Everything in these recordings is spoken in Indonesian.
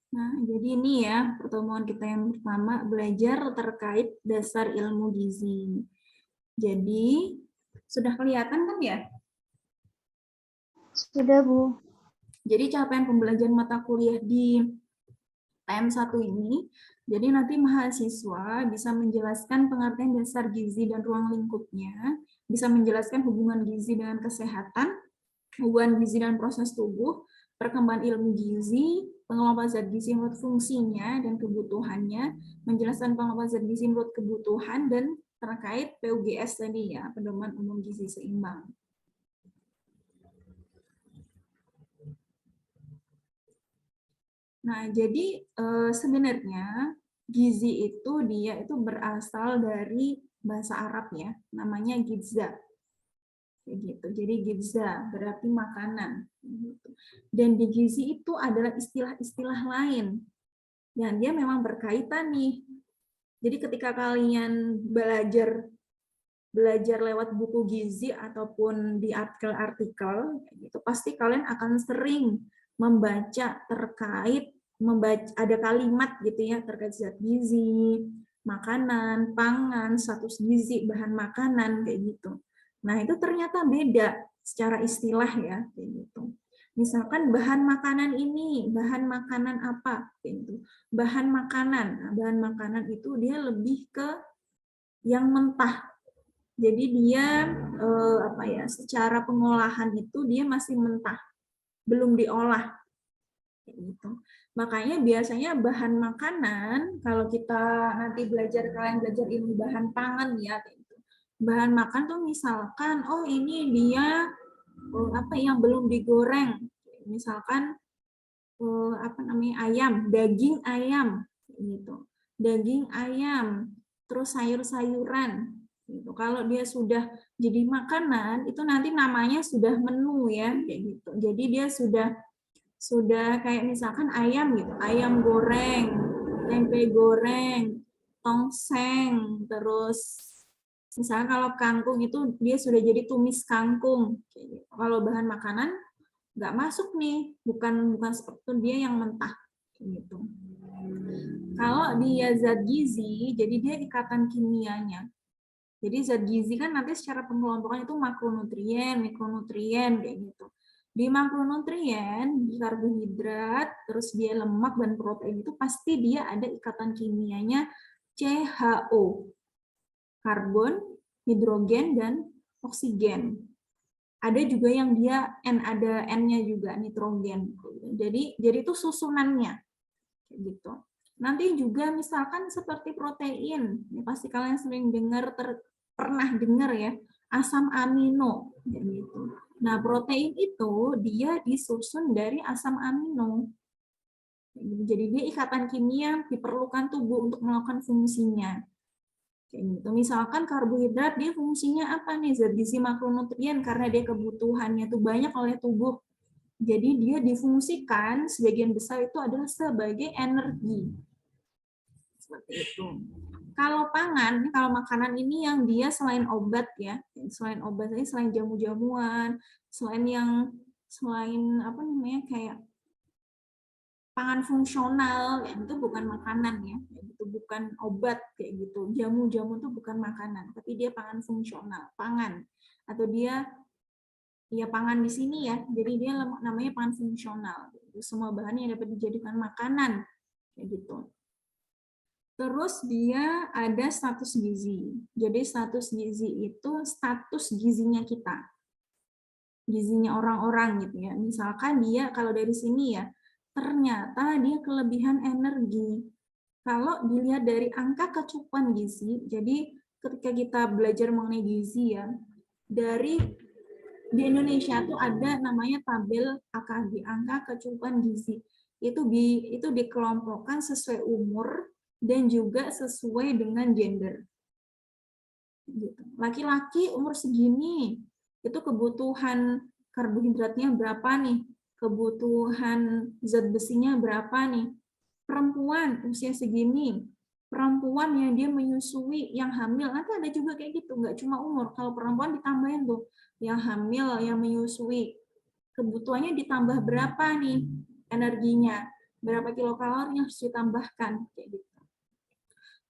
Nah, jadi ini ya pertemuan kita yang pertama, belajar terkait dasar ilmu gizi. Jadi, sudah kelihatan kan ya? Sudah, Bu. Jadi capaian pembelajaran mata kuliah di TM1 ini, jadi nanti mahasiswa bisa menjelaskan pengertian dasar gizi dan ruang lingkupnya, bisa menjelaskan hubungan gizi dengan kesehatan, hubungan gizi dan proses tubuh, perkembangan ilmu gizi, pengelolaan zat gizi menurut fungsinya dan kebutuhannya, menjelaskan pengelolaan zat gizi menurut kebutuhan, dan terkait PUGS tadi ya, pedoman umum gizi seimbang. Nah, jadi sebenarnya gizi itu dia itu berasal dari bahasa Arab ya, namanya gidza. Kayak gitu. Jadi gidza berarti makanan. Gitu. Dan di gizi itu adalah istilah-istilah lain yang dia memang berkaitan nih. Jadi ketika kalian belajar lewat buku gizi ataupun di artikel-artikel gitu, pasti kalian akan sering membaca ada kalimat gitu ya terkait zat gizi, makanan, pangan, status gizi, bahan makanan kayak gitu. Nah, itu ternyata beda secara istilah ya kayak gitu. Misalkan bahan makanan ini, bahan makanan apa gitu. Bahan makanan. Nah, bahan makanan itu dia lebih ke yang mentah. Jadi dia secara pengolahan itu dia masih mentah, belum diolah gitu. Makanya biasanya bahan makanan kalau kita nanti kalian belajar ilmu bahan pangan ya gitu. Bahan makan tuh misalkan ini dia yang belum digoreng. Misalkan ayam, daging ayam gitu. Daging ayam, terus sayur-sayuran gitu. Kalau dia sudah jadi makanan, itu nanti namanya sudah menu ya kayak gitu. Jadi dia sudah kayak misalkan ayam gitu, ayam goreng, tempe goreng, tongseng, terus misalnya kalau kangkung itu dia sudah jadi tumis kangkung. Kayak gitu. Kalau bahan makanan nggak masuk nih, bukan bukan seperti itu, dia yang mentah gitu. Kalau dia zat gizi, jadi dia ikatan kimianya. Jadi zat gizi kan nanti secara pengelompokan itu makronutrien, mikronutrien kayak gitu. Di makronutrien, di karbohidrat, terus dia lemak dan protein itu pasti dia ada ikatan kimianya CHO, karbon, hidrogen, dan oksigen. Ada juga yang dia ada N-nya juga, nitrogen. Jadi itu susunannya gitu. Nanti juga misalkan seperti protein, ya pasti kalian sering pernah dengar ya, asam amino gitu. Nah, protein itu dia disusun dari asam amino. Jadi dia ikatan kimia diperlukan tubuh untuk melakukan fungsinya. Kayak gitu. Misalkan karbohidrat dia fungsinya apa nih? Zat gizi makronutrien karena dia kebutuhannya tuh banyak oleh tubuh. Jadi dia difungsikan sebagian besar itu adalah sebagai energi. Seperti itu. Kalau pangan, kalau makanan ini yang dia selain obat ya, selain obat ini selain jamu-jamuan, selain apa namanya kayak pangan fungsional, ya, itu bukan makanan ya, itu bukan obat kayak gitu. Jamu-jamu itu bukan makanan, tapi dia pangan fungsional, pangan atau dia ya pangan di sini ya, jadi dia namanya pangan fungsional. Semua bahannya yang dapat dijadikan makanan kayak gitu. Terus dia ada status gizi. Jadi status gizi itu status gizinya kita. Gizinya orang-orang gitu ya. Misalkan dia kalau dari sini ya, ternyata dia kelebihan energi. Kalau dilihat dari angka kecukupan gizi, jadi ketika kita belajar mengenai gizi ya, di Indonesia tuh ada namanya tabel AKG, angka kecukupan gizi. Itu dikelompokkan sesuai umur dan juga sesuai dengan gender. Laki-laki umur segini, itu kebutuhan karbohidratnya berapa nih? Kebutuhan zat besinya berapa nih? Perempuan usia segini, perempuan yang dia menyusui, yang hamil, nanti ada juga kayak gitu, nggak cuma umur. Kalau perempuan ditambahin tuh, yang hamil, yang menyusui, kebutuhannya ditambah berapa nih energinya? berapa kilokalori yang harus ditambahkan, kayak gitu.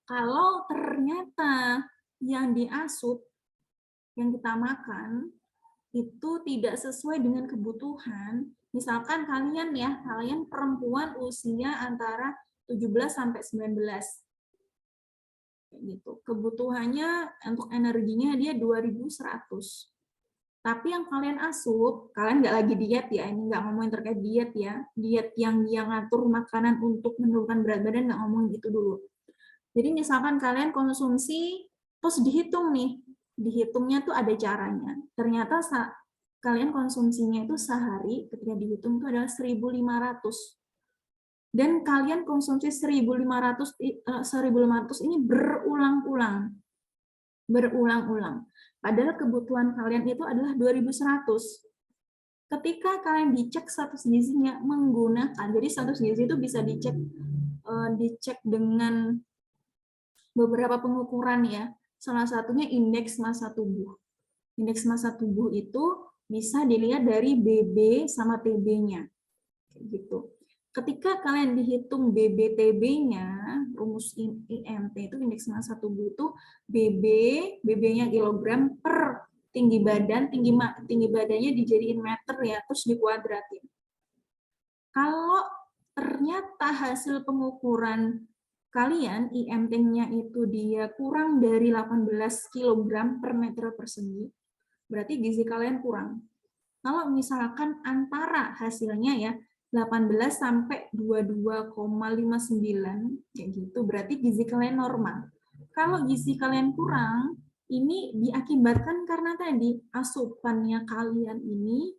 Kalau ternyata yang diasup, yang kita makan, itu tidak sesuai dengan kebutuhan, misalkan kalian perempuan usia antara 17 sampai 19. Kayak gitu. Kebutuhannya untuk energinya dia 2100. Tapi yang kalian asup, kalian nggak lagi diet ya, ini nggak ngomongin terkait diet ya, diet yang ngatur makanan untuk menurunkan berat badan, nggak ngomongin itu dulu. Jadi misalkan kalian konsumsi, terus dihitung nih, dihitungnya tuh ada caranya. Ternyata kalian konsumsinya itu sehari, ketika dihitung itu adalah 1500. Dan kalian konsumsi 1500 ini berulang-ulang. Berulang-ulang. Padahal kebutuhan kalian itu adalah 2100. Ketika kalian dicek status gizinya menggunakan, jadi status gizi itu bisa dicek dengan beberapa pengukuran ya. Salah satunya indeks massa tubuh. Indeks massa tubuh itu bisa dilihat dari BB sama TB-nya. Gitu. Ketika kalian dihitung BB-TB-nya, rumus IMT itu indeks massa tubuh itu BB-nya kilogram per tinggi badan, tinggi badannya dijadiin meter ya, terus dikuadratin. Kalau ternyata hasil pengukuran kalian IMT-nya itu dia kurang dari 18 kg per meter persegi, berarti gizi kalian kurang. Kalau misalkan antara hasilnya ya 18 sampai 22,59 kayak gitu, berarti gizi kalian normal. Kalau gizi kalian kurang, ini diakibatkan karena tadi asupannya kalian ini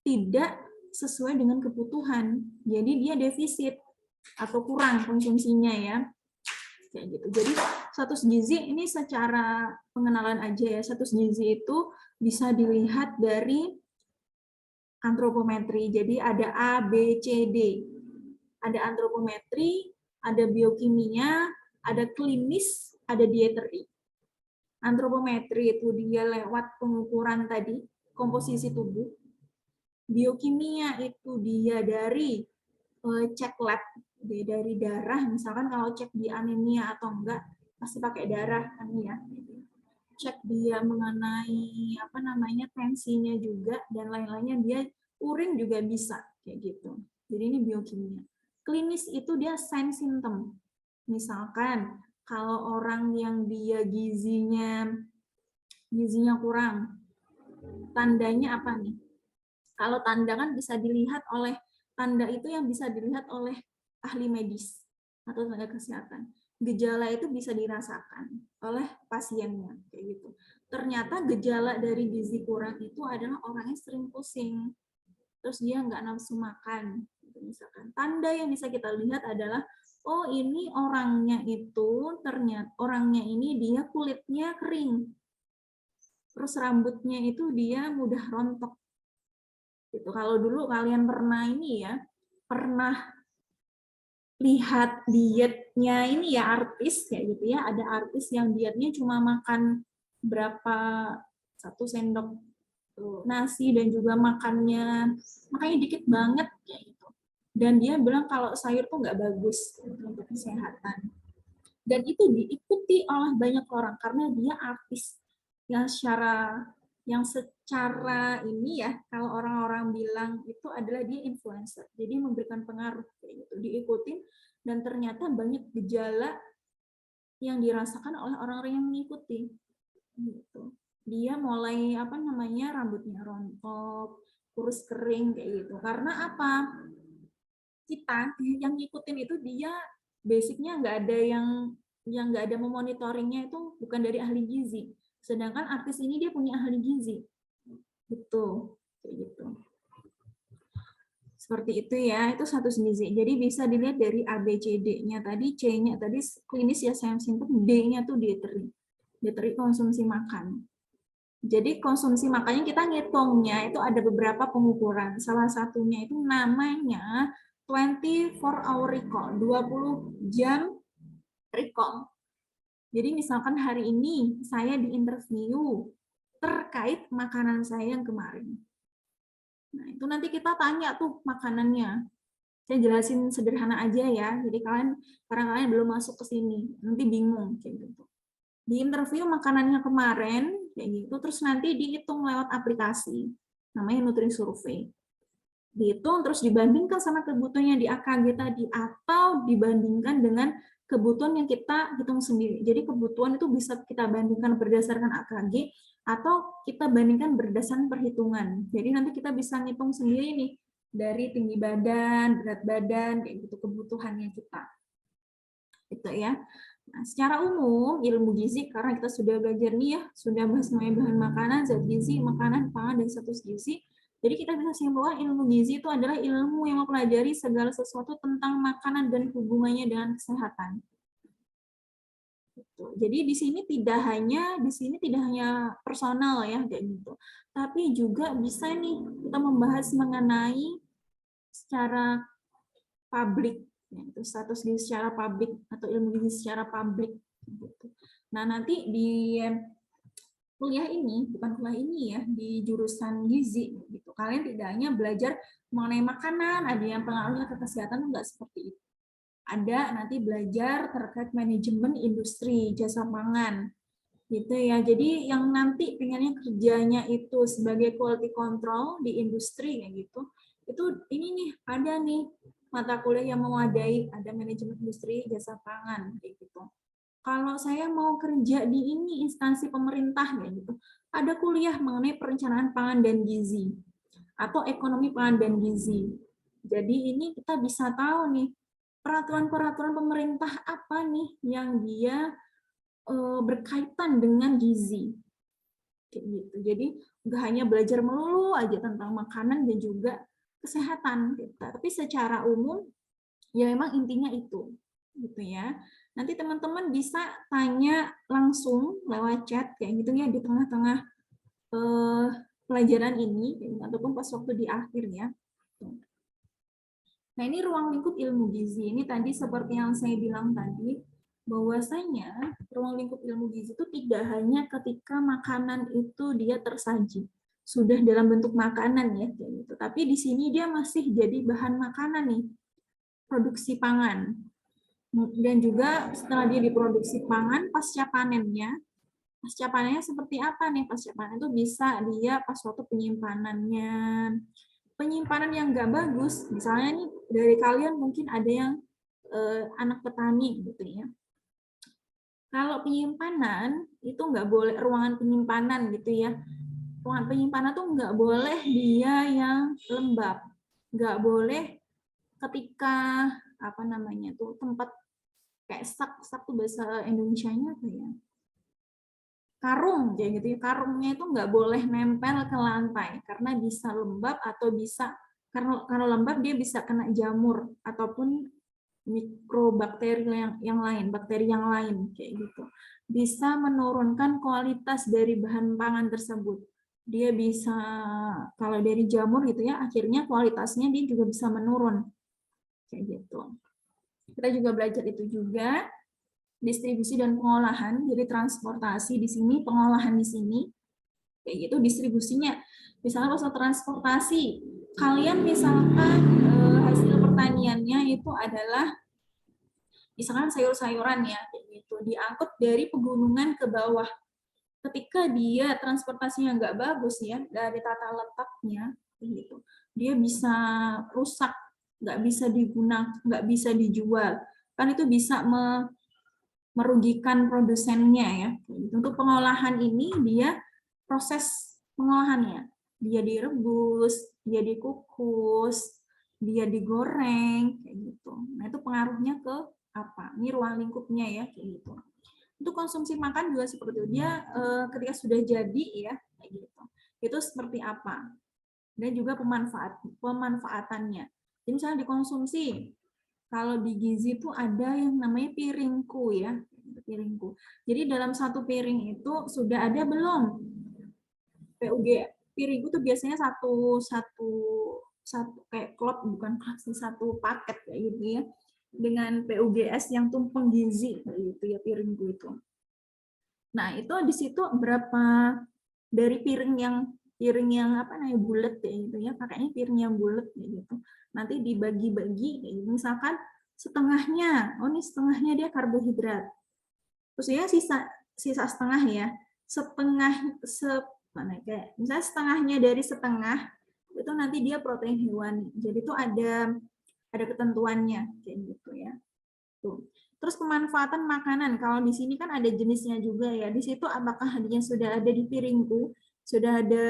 tidak sesuai dengan kebutuhan. Jadi dia defisit atau kurang konsumsinya ya. Kayak gitu. Jadi status gizi ini secara pengenalan aja ya. Status gizi itu bisa dilihat dari antropometri. Jadi ada A, B, C, D. Ada antropometri, ada biokimia, ada klinis, ada dieteri. Antropometri itu dia lewat pengukuran tadi, komposisi tubuh. Biokimia itu dia dari cek lab, dari darah, misalkan kalau cek di anemia atau enggak, pasti pakai darah kan ya. Cek dia mengenai tensinya juga dan lain-lainnya, dia urin juga bisa kayak gitu. Jadi ini biokimia. Klinis itu dia sign symptom. Misalkan kalau orang yang dia gizinya kurang, tandanya apa nih? Kalau tanda kan bisa dilihat oleh, tanda itu yang bisa dilihat oleh ahli medis atau tenaga kesehatan. Gejala itu bisa dirasakan oleh pasiennya kayak gitu. Ternyata gejala dari gizi kurang itu adalah orangnya sering pusing, terus dia nggak nafsu makan gitu misalkan. Tanda yang bisa kita lihat adalah, oh ini orangnya itu ternyata orangnya ini dia kulitnya kering, terus rambutnya itu dia mudah rontok gitu. Kalau dulu kalian pernah lihat dietnya ini ya artis kayak gitu ya, ada artis yang dietnya cuma makan berapa, 1 sendok nasi dan juga makannya dikit banget kayak gitu. Dan dia bilang kalau sayur tuh nggak bagus untuk kesehatan. Dan itu diikuti oleh banyak orang karena dia artis yang secara ini ya, kalau orang-orang bilang itu adalah dia influencer, jadi memberikan pengaruh kayak gitu, diikutin dan ternyata banyak gejala yang dirasakan oleh orang-orang yang mengikuti gitu. Dia mulai rambutnya rontok, kurus kering kayak gitu. Karena apa? Kita yang ngikutin itu dia basicnya nggak ada yang nggak ada memonitoringnya, itu bukan dari ahli gizi. Sedangkan artis ini dia punya ahli gizi. Gitu. Kayak gitu. Seperti itu ya, itu status gizi. Jadi bisa dilihat dari A, B, C, D-nya tadi, C-nya tadi klinis ya sign symptom, D-nya tuh dieteri. Dieteri konsumsi makan. Jadi konsumsi makannya kita ngitungnya itu ada beberapa pengukuran. Salah satunya itu namanya 24 hour recall, 20 jam recall. Jadi misalkan hari ini saya diinterview terkait makanan saya yang kemarin. Nah, itu nanti kita tanya tuh makanannya. Saya jelasin sederhana aja ya. Jadi karena kalian belum masuk ke sini, nanti bingung kayak gitu. Di interview makanannya kemarin kayak gitu, terus nanti dihitung lewat aplikasi namanya Nutrisurvey. Dihitung terus dibandingkan sama kebutuhannya di AKG tadi atau dibandingkan dengan kebutuhan yang kita hitung sendiri. Jadi kebutuhan itu bisa kita bandingkan berdasarkan AKG atau kita bandingkan berdasarkan perhitungan. Jadi nanti kita bisa ngitung sendiri nih dari tinggi badan, berat badan, kayak gitu kebutuhannya kita. Gitu ya. Nah, secara umum ilmu gizi karena kita sudah belajar nih ya, sudah bahas mengenai bahan makanan, zat gizi, makanan, pangan dan status gizi. Jadi kita bisa simpulkan ilmu gizi itu adalah ilmu yang mempelajari segala sesuatu tentang makanan dan hubungannya dengan kesehatan. Jadi di sini tidak hanya personal ya kayak gitu, tapi juga bisa nih kita membahas mengenai secara publik, yaitu status gizi secara publik atau ilmu gizi secara publik. Gitu. Nah nanti di kuliah ini, bukan kuliah ini ya, di jurusan gizi, gitu. Kalian tidak hanya belajar mengenai makanan, ada yang pengaruhnya ke kesehatan, enggak seperti itu. Ada nanti belajar terkait manajemen industri jasa pangan gitu ya. Jadi yang nanti pengennya kerjanya itu sebagai quality control di industri kayak gitu. Itu ini nih ada nih mata kuliah yang mewadai, ada manajemen industri jasa pangan kayak gitu. Kalau saya mau kerja di ini instansi pemerintah kayak gitu, ada kuliah mengenai perencanaan pangan dan gizi atau ekonomi pangan dan gizi. Jadi ini kita bisa tahu nih peraturan-peraturan pemerintah apa nih yang dia berkaitan dengan gizi. Kayak gitu. Jadi nggak hanya belajar melulu aja tentang makanan dan juga kesehatan kita, tapi secara umum ya memang intinya itu gitu ya. Nanti teman-teman bisa tanya langsung lewat chat kayak gitu ya di tengah-tengah pelajaran ini ataupun pas waktu di akhir ya. Nah, ini ruang lingkup ilmu gizi. Ini tadi seperti yang saya bilang tadi, bahwasanya ruang lingkup ilmu gizi itu tidak hanya ketika makanan itu dia tersaji, sudah dalam bentuk makanan ya, gitu. Tapi di sini dia masih jadi bahan makanan nih, produksi pangan. Dan juga setelah dia diproduksi pangan, pasca panennya seperti apa nih pasca panen itu bisa dia pas waktu penyimpanan yang nggak bagus, misalnya nih dari kalian mungkin ada yang anak petani gitu ya. Kalau penyimpanan itu nggak boleh ruangan penyimpanan gitu ya. Ruangan penyimpanan tuh nggak boleh dia yang lembab, nggak boleh ketika apa namanya tuh tempat kayak sak tuh bahasa Indonesianya apa ya? Karung kayak gitu ya, karungnya itu nggak boleh nempel ke lantai karena bisa lembab atau bisa karena lembab dia bisa kena jamur ataupun mikrobakteri yang lain, bakteri yang lain kayak gitu. Bisa menurunkan kualitas dari bahan pangan tersebut. Dia bisa kalau dari jamur gitu ya, akhirnya kualitasnya dia juga bisa menurun kayak gitu. Kita juga belajar itu juga. Distribusi dan pengolahan, jadi transportasi di sini, pengolahan di sini, kayak gitu distribusinya. Misalnya pas transportasi, kalian misalkan hasil pertaniannya itu adalah misalkan sayur-sayuran ya, kayak gitu, diangkut dari pegunungan ke bawah. Ketika dia transportasinya nggak bagus ya, dari tata letaknya, gitu, dia bisa rusak, nggak bisa digunakan, nggak bisa dijual. Kan itu bisa merugikan produsennya ya. Untuk pengolahan ini dia proses pengolahannya. Dia direbus, dia dikukus, dia digoreng kayak gitu. Nah, itu pengaruhnya ke apa? Ini ruang lingkupnya ya kayak gitu. Untuk konsumsi makan juga seperti itu. Dia ketika sudah jadi ya kayak gitu. Itu seperti apa? Dan juga pemanfaatannya. Jadi misalnya dikonsumsi, kalau di gizi itu ada yang namanya piringku ya, piringku. Jadi dalam satu piring itu sudah ada belum PUG? Piringku tuh biasanya satu kayak klop, bukan klop sih, satu paket kayak gitu ya, dengan PUGS yang tumpeng gizi kayak gitu ya piringku itu. Nah itu di situ berapa dari piring yang piring yang apa namanya bulat kayak gitu ya, pakainya piring yang bulat kayak gitu. Nanti dibagi-bagi kayak gitu. Misalkan setengahnya, oh ini setengahnya dia karbohidrat. Terus ya sisa setengah ya. Setengah mana kayak misalnya setengahnya dari setengah itu nanti dia protein hewani. Jadi itu ada ketentuannya kayak gitu ya. Tuh. Terus pemanfaatan makanan, kalau di sini kan ada jenisnya juga ya. Di situ apakah yang sudah ada di piringku, sudah ada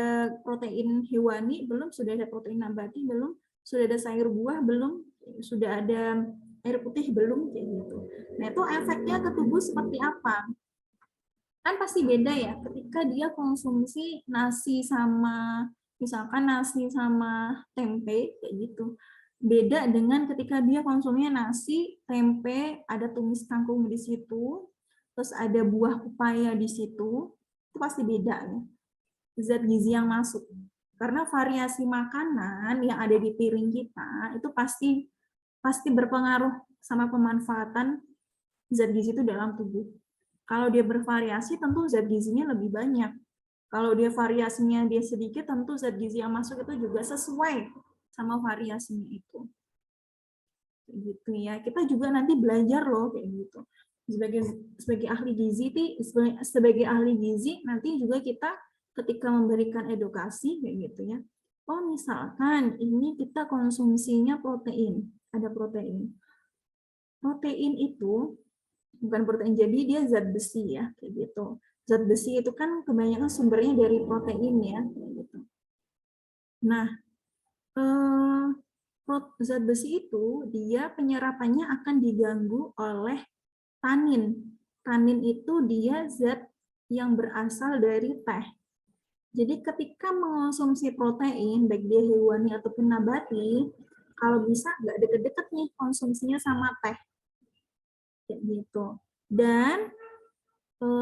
protein hewani belum, sudah ada protein nabati belum, sudah ada sayur buah belum, sudah ada air putih belum, kayak gitu. Nah itu efeknya ke tubuh seperti apa? Kan pasti beda ya ketika dia konsumsi nasi sama, misalkan nasi sama tempe kayak gitu. Beda dengan ketika dia konsumnya nasi, tempe, ada tumis kangkung di situ, terus ada buah pepaya di situ, itu pasti beda ya. Zat gizi yang masuk. Karena variasi makanan yang ada di piring kita itu pasti berpengaruh sama pemanfaatan zat gizi itu dalam tubuh. Kalau dia bervariasi, tentu zat gizinya lebih banyak. Kalau dia variasinya dia sedikit, tentu zat gizi yang masuk itu juga sesuai sama variasinya itu. Gitu ya. Kita juga nanti belajar loh kayak gitu. Sebagai ahli gizi, sebagai ahli gizi nanti juga kita ketika memberikan edukasi kayak gitu ya. Oh misalkan ini kita konsumsinya protein, ada protein. Protein itu bukan protein, jadi dia zat besi ya kayak gitu. Zat besi itu kan kebanyakan sumbernya dari protein ya kayak gitu. Nah, zat besi itu dia penyerapannya akan diganggu oleh tanin. Tanin itu dia zat yang berasal dari teh. Jadi ketika mengonsumsi protein, baik dia hewani ataupun nabati, kalau bisa nggak deket-deket nih konsumsinya sama teh. Kayak gitu. Dan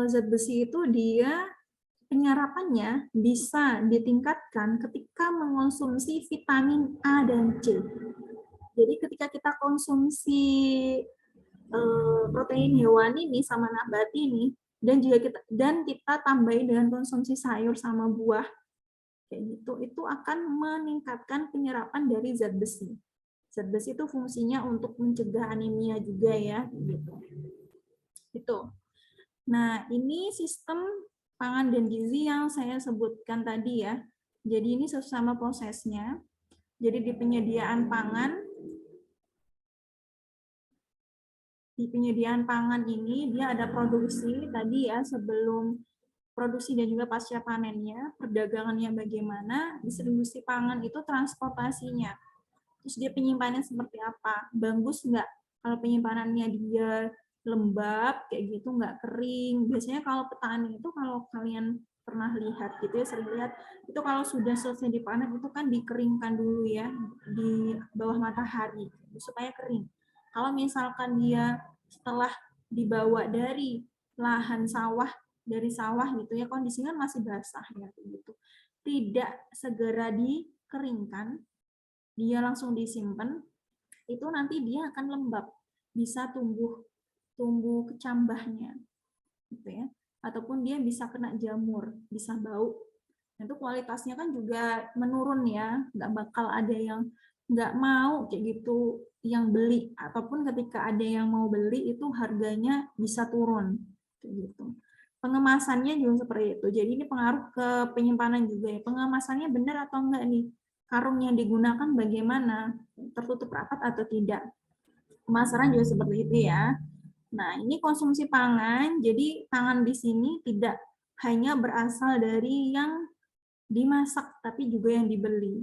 zat besi itu dia penyerapannya bisa ditingkatkan ketika mengonsumsi vitamin A dan C. Jadi ketika kita konsumsi protein hewani ini sama nabati ini, dan kita tambahin dengan konsumsi sayur sama buah kayak gitu, itu akan meningkatkan penyerapan dari zat besi. Zat besi itu fungsinya untuk mencegah anemia juga ya, gitu. Itu. Nah, ini sistem pangan dan gizi yang saya sebutkan tadi ya. Jadi ini sesama prosesnya. Jadi di penyediaan pangan ini dia ada produksi tadi ya, sebelum produksi dan juga pasca panennya, perdagangannya bagaimana, distribusi pangan itu transportasinya. Terus dia penyimpanannya seperti apa? Bagus nggak? Kalau penyimpanannya dia lembab, kayak gitu, nggak kering. Biasanya kalau petani itu, kalau kalian pernah lihat gitu ya, sering lihat, itu kalau sudah selesai dipanen itu kan dikeringkan dulu ya, di bawah matahari, supaya kering. Kalau misalkan dia setelah dibawa dari lahan sawah, dari sawah gitu ya, kondisinya masih basah ya, gitu. Tidak segera dikeringkan, dia langsung disimpan, itu nanti dia akan lembab, bisa tumbuh kecambahnya, gitu ya, ataupun dia bisa kena jamur, bisa bau. Itu kualitasnya kan juga menurun ya, nggak bakal ada yang nggak mau kayak gitu yang beli, ataupun ketika ada yang mau beli itu harganya bisa turun kayak gitu. Pengemasannya juga seperti itu. Jadi ini pengaruh ke penyimpanan juga ya. Pengemasannya benar atau enggak nih? Karung yang digunakan bagaimana? Tertutup rapat atau tidak? Pemasaran juga seperti itu ya. Nah, ini konsumsi pangan. Jadi pangan di sini tidak hanya berasal dari yang dimasak, tapi juga yang dibeli.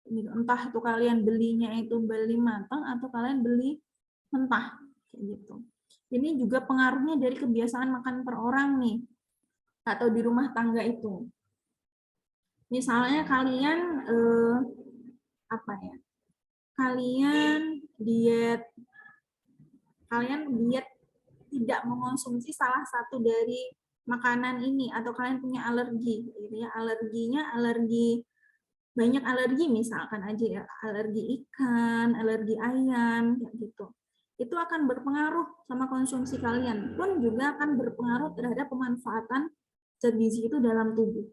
Entah itu kalian belinya itu beli matang atau kalian beli mentah, kayak gitu. Ini juga pengaruhnya dari kebiasaan makan per orang nih, atau di rumah tangga itu. Misalnya kalian apa ya? Kalian diet tidak mengonsumsi salah satu dari makanan ini, atau kalian punya alergi gitu ya, banyak alergi, misalkan aja ya, alergi ikan, alergi ayam kayak gitu, itu akan berpengaruh sama konsumsi kalian, pun juga akan berpengaruh terhadap pemanfaatan zat gizi itu dalam tubuh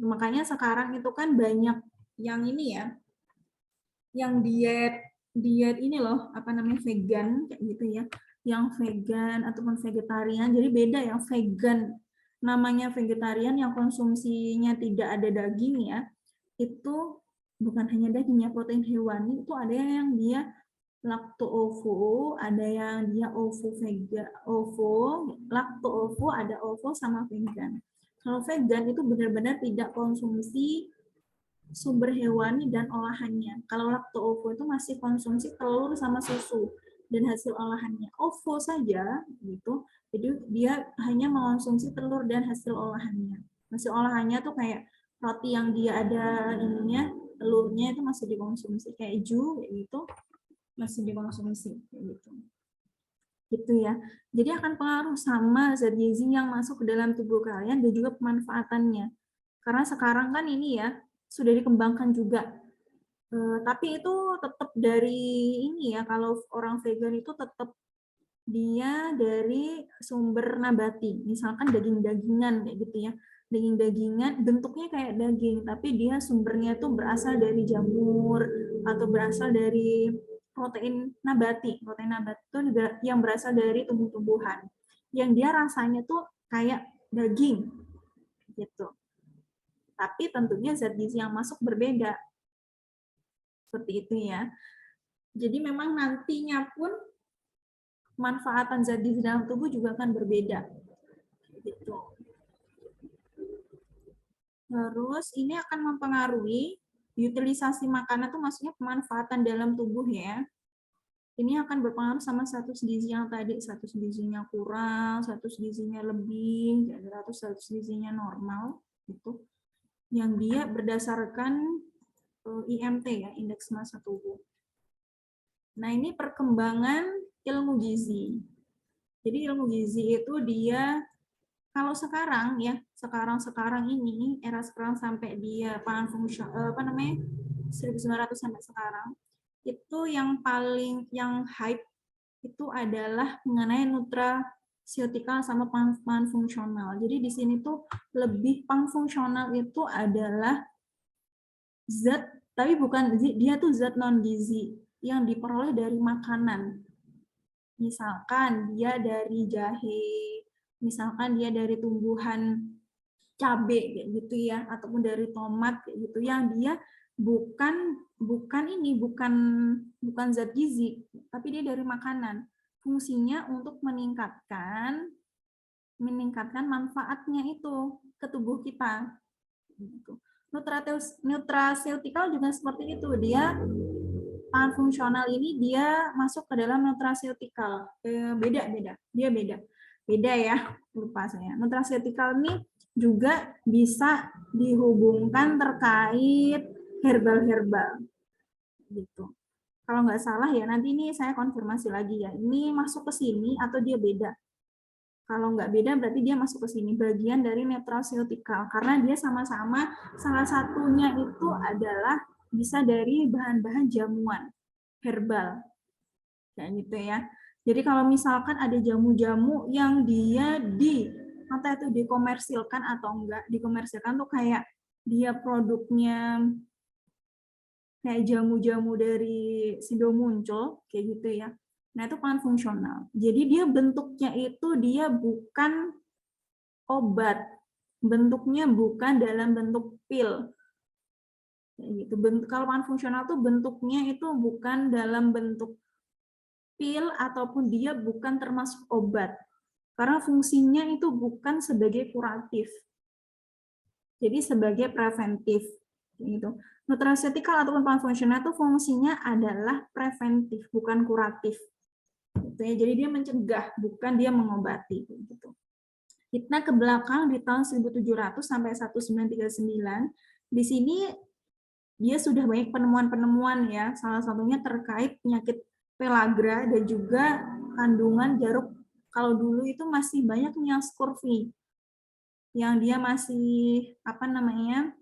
Makanya sekarang itu kan banyak yang ini ya, yang diet ini loh, apa namanya, vegan kayak gitu ya, yang vegan ataupun vegetarian. Jadi beda ya, vegan namanya vegetarian yang konsumsinya tidak ada daging ya, itu bukan hanya dagingnya, protein hewani itu ada yang dia lakto ovo, ada yang dia ovo vega, ovo, lakto ovo, ada ovo sama vegan. Kalau vegan itu benar-benar tidak konsumsi sumber hewani dan olahannya. Kalau lakto ovo itu masih konsumsi telur sama susu dan hasil olahannya. Ovo saja gitu. Jadi dia hanya mengonsumsi telur dan hasil olahannya. Hasil olahannya tuh kayak roti yang dia ada ininya, telurnya itu masih dikonsumsi, keju kayak gitu masih dikonsumsi kayak gitu. Gitu ya. Jadi akan pengaruh sama zat gizi yang masuk ke dalam tubuh kalian dan juga pemanfaatannya. Karena sekarang kan ini ya sudah dikembangkan juga. Tapi itu tetap dari ini ya, kalau orang vegan itu tetap dia dari sumber nabati, misalkan daging-dagingan kayak gitu ya. Daging-dagingan bentuknya kayak daging, tapi dia sumbernya tuh berasal dari jamur atau berasal dari protein nabati. Protein nabati itu yang berasal dari tumbuh-tumbuhan. Yang dia rasanya tuh kayak daging gitu. Tapi tentunya zat gizi yang masuk berbeda. Seperti itu ya. Jadi memang nantinya pun manfaatan zat gizi dalam tubuh juga akan berbeda. Gitu. Terus ini akan mempengaruhi utilisasi makanan itu, maksudnya pemanfaatan dalam tubuh ya. Ini akan berpengaruh sama status gizi yang tadi, status gizinya kurang, status gizinya lebih, atau status gizinya normal gitu. Yang dia berdasarkan IMT ya, indeks massa tubuh. Nah, ini perkembangan ilmu gizi. Jadi ilmu gizi itu dia kalau sekarang ya, sekarang ini era sekarang sampai dia pangan fungsional apa namanya? 1900 sampai sekarang. Itu yang paling yang hype itu adalah mengenai nutraceutical sama pangan fungsional. Jadi di sini tuh lebih pangan fungsional itu adalah zat, tapi bukan dia tuh zat non gizi yang diperoleh dari makanan. Misalkan dia dari jahe, misalkan dia dari tumbuhan cabai kayak gitu ya, ataupun dari tomat kayak gitu, yang dia bukan zat gizi, tapi dia dari makanan. Fungsinya untuk meningkatkan manfaatnya itu ke tubuh kita. Gitu. Nutraceutical juga seperti itu, dia pangan fungsional ini dia masuk ke dalam nutraceutical. Dia beda ya, lupa saya. Nutraceutical ini juga bisa dihubungkan terkait herbal-herbal gitu. Kalau nggak salah ya, nanti ini saya konfirmasi lagi ya, ini masuk ke sini atau dia beda. Kalau nggak beda berarti dia masuk ke sini, bagian dari nutraceutical, karena dia sama-sama salah satunya itu adalah bisa dari bahan-bahan jamuan herbal kayak gitu ya. Jadi kalau misalkan ada jamu-jamu yang dia entah itu dikomersilkan atau enggak, dikomersilkan tuh kayak dia produknya kayak jamu-jamu dari Sido muncul kayak gitu ya. Nah, itu pangan fungsional. Jadi dia bentuknya itu dia bukan obat. Bentuknya bukan dalam bentuk pil. Gitu. Kalau pangan fungsional tuh bentuknya itu bukan dalam bentuk pil ataupun dia bukan termasuk obat. Karena fungsinya itu bukan sebagai kuratif. Jadi sebagai preventif gitu. Nutraceutical ataupun pangan fungsional itu fungsinya adalah preventif, bukan kuratif. Gitu ya. Jadi dia mencegah, bukan dia mengobati gitu. Kita ke belakang di tahun 1700 sampai 1939, di sini dia sudah banyak penemuan-penemuan ya, salah satunya terkait penyakit pellagra dan juga kandungan jeruk. Kalau dulu itu masih banyak yang scurvy, yang dia masih apa namanya,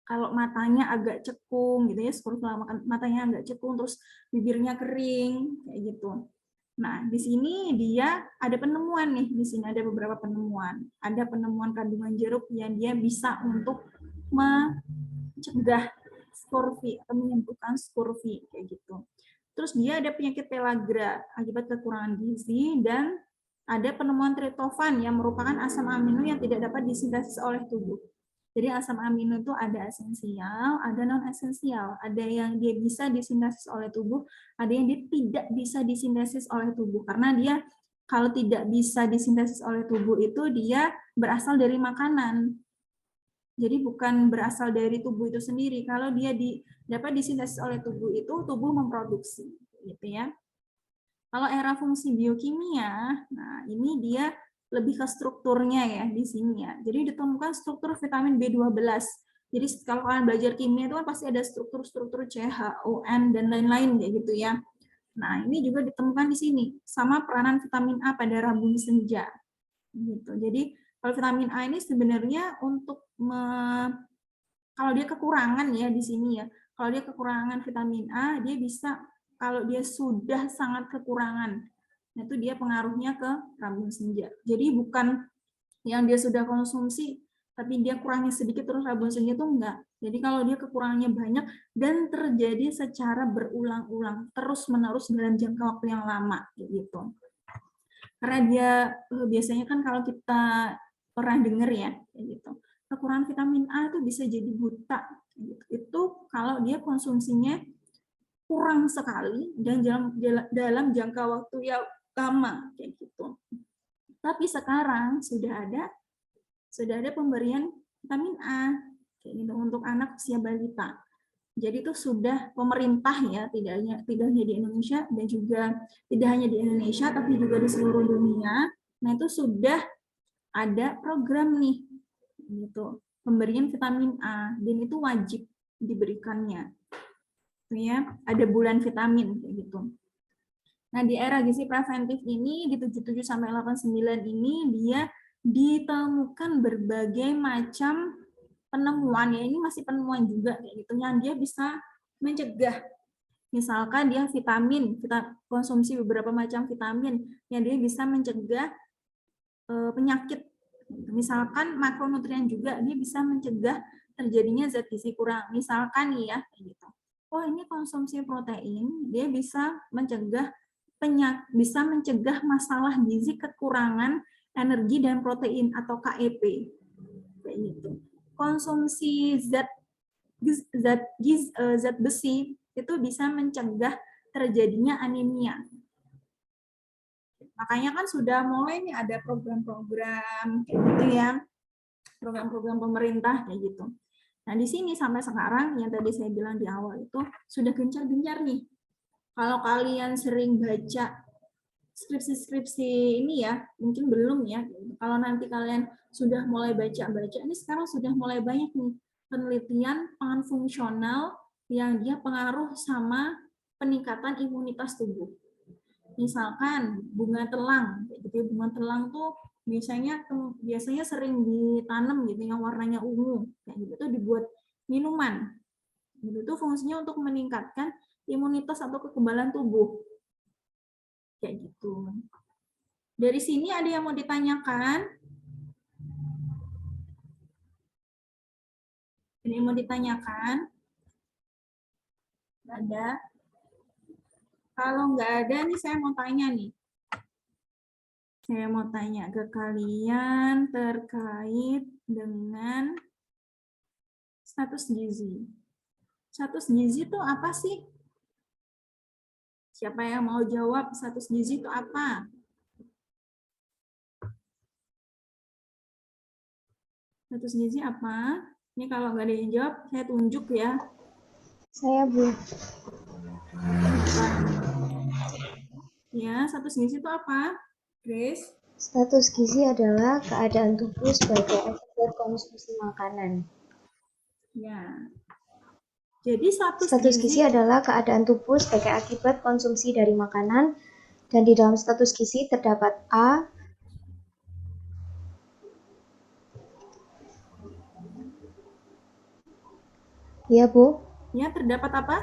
kalau matanya agak cekung gitu ya, scurvy matanya agak cekung, terus bibirnya kering kayak gitu. Nah, di sini dia ada penemuan nih, di sini ada beberapa penemuan. Ada penemuan kandungan jeruk yang dia bisa untuk mencegah scurvy atau menyembuhkan scurvy kayak gitu. Terus dia ada penyakit pellagra akibat kekurangan gizi, dan ada penemuan tritofan yang merupakan asam amino yang tidak dapat disintesis oleh tubuh. Jadi asam amino itu ada esensial, ada non esensial. Ada yang dia bisa disintesis oleh tubuh, ada yang dia tidak bisa disintesis oleh tubuh. Karena dia kalau tidak bisa disintesis oleh tubuh itu dia berasal dari makanan. Jadi bukan berasal dari tubuh itu sendiri. Kalau dia dapat disintesis oleh tubuh itu, tubuh memproduksi, gitu ya. Kalau era fungsi biokimia, nah ini dia lebih ke strukturnya ya di sini ya. Jadi ditemukan struktur vitamin B12. Jadi kalau kalian belajar kimia itu kan pasti ada struktur-struktur CHON dan lain-lain kayak gitu ya. Nah, ini juga ditemukan di sini sama peranan vitamin A pada rabun senja. Gitu. Jadi kalau vitamin A ini sebenarnya untuk kalau dia kekurangan ya di sini ya. Kalau dia kekurangan vitamin A, dia bisa kalau dia sudah sangat kekurangan, nah itu dia pengaruhnya ke rabun senja. Jadi bukan yang dia sudah konsumsi tapi dia kurangnya sedikit terus rabun senja itu enggak. Jadi kalau dia kekurangannya banyak dan terjadi secara berulang-ulang terus-menerus dalam jangka waktu yang lama gitu. Karena dia biasanya kan kalau kita pernah dengar ya gitu. Kekurangan vitamin A itu bisa jadi buta gitu. Itu kalau dia konsumsinya kurang sekali dan dalam jangka waktu yang lama kayak gitu. Tapi sekarang sudah ada pemberian vitamin A kayak gitu untuk anak usia balita. Jadi itu sudah pemerintah ya, tidak hanya di Indonesia dan juga tidak hanya di Indonesia tapi juga di seluruh dunia. Nah, itu sudah ada program nih gitu, pemberian vitamin A dan itu wajib diberikannya. Ya, ada bulan vitamin kayak gitu. Nah, di era gizi preventif ini di 77 sampai 89 ini dia ditemukan berbagai macam penemuan ya, ini masih penemuan juga kayak gitu yang dia bisa mencegah. Misalkan dia vitamin, kita konsumsi beberapa macam vitamin yang dia bisa mencegah penyakit. Misalkan makronutrien juga dia bisa mencegah terjadinya zat gizi kurang. Misalkan nih ya, gitu. Oh, ini konsumsi protein, dia bisa mencegah bisa mencegah masalah gizi kekurangan energi dan protein atau KEP. Kayak gitu. Konsumsi zat besi itu bisa mencegah terjadinya anemia. Makanya kan sudah mulai nih ada program-program gitu ya, program-program pemerintah kayak gitu. Nah, di sini sampai sekarang yang tadi saya bilang di awal itu sudah gencar-gencar nih. Kalau kalian sering baca skripsi-skripsi ini ya, mungkin belum ya. Kalau nanti kalian sudah mulai baca-baca, ini sekarang sudah mulai banyak nih penelitian pangan fungsional yang dia pengaruh sama peningkatan imunitas tubuh. Misalkan bunga telang, jadi bunga telang tuh biasanya sering ditanam gitu yang warnanya ungu, kayak gitu tuh dibuat minuman. Itu fungsinya untuk meningkatkan imunitas atau kekebalan tubuh. Kayak gitu. Dari sini ada yang mau ditanyakan? Ada yang mau ditanyakan? Nggak ada. Kalau nggak ada nih saya mau tanya nih. Saya mau tanya ke kalian terkait dengan status gizi. Status gizi itu apa sih? Siapa yang mau jawab status gizi itu apa? Status gizi apa? Ini kalau nggak ada yang jawab, saya tunjuk ya. Saya Bu. Ya, status gizi itu apa? Grace? Status gizi adalah keadaan tubuh sebagai akibat konsumsi makanan. Ya. Jadi Status gizi adalah keadaan tubuh sebagai akibat konsumsi dari makanan, dan di dalam status gizi terdapat A. Ya Bu. Ya, terdapat apa?